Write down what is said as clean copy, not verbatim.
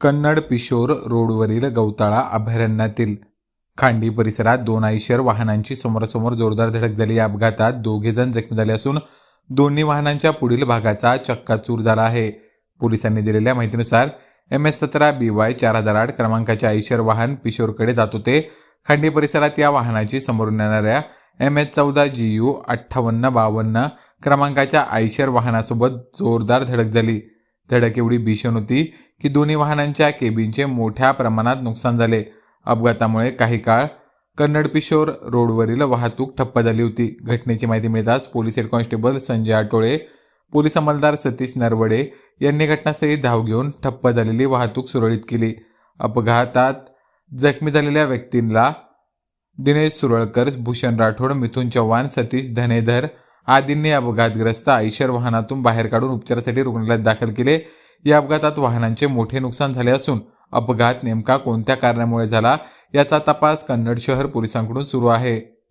कन्नड पिशोर रोडवरील गौताळा अभयारण्यातील खांडी परिसरात दोन आयशर वाहनांची समोरासमोर जोरदार धडक झाली. या अपघातात दोघे जण जखमी झाले असून दोन्ही वाहनांच्या पुढील भागाचा चक्काचूर झाला आहे. पोलिसांनी दिलेल्या माहितीनुसार MS-17 BY 4008 क्रमांकाचे आयशर वाहन पिशोरकडे जात होते. खांडी परिसरात या वाहनाची समोरून येणाऱ्या MS-14 GU 5852 क्रमांकाच्या आयशर वाहनासोबत जोरदार धडक झाली. धडक एवढी भीषण होती की दोन्ही वाहनांच्या केबिनचे मोठ्या प्रमाणात नुकसान झाले. अपघातामुळे काही काळ कन्नड पिशोर रोडवरील वाहतूक ठप्प झाली होती. घटनेची माहिती मिळताच police head constable Sanjay Atole, police अंमलदार सतीश नरवडे यांनी घटनास्थळी धाव घेऊन ठप्प झालेली वाहतूक सुरळीत केली. अपघातात जखमी झालेल्या व्यक्तींना दिनेश सुरळकर, भूषण राठोड, मिथुन चव्हाण, सतीश धनेधर आदींनी अपघातग्रस्त आयशर वाहनातून बाहेर काढून उपचारासाठी रुग्णालयात दाखल केले. या अपघातात वाहनांचे मोठे नुकसान झाले असून अपघात नेमका कोणत्या कारणामुळे झाला याचा तपास कन्नड शहर पोलिसांकडून सुरू आहे.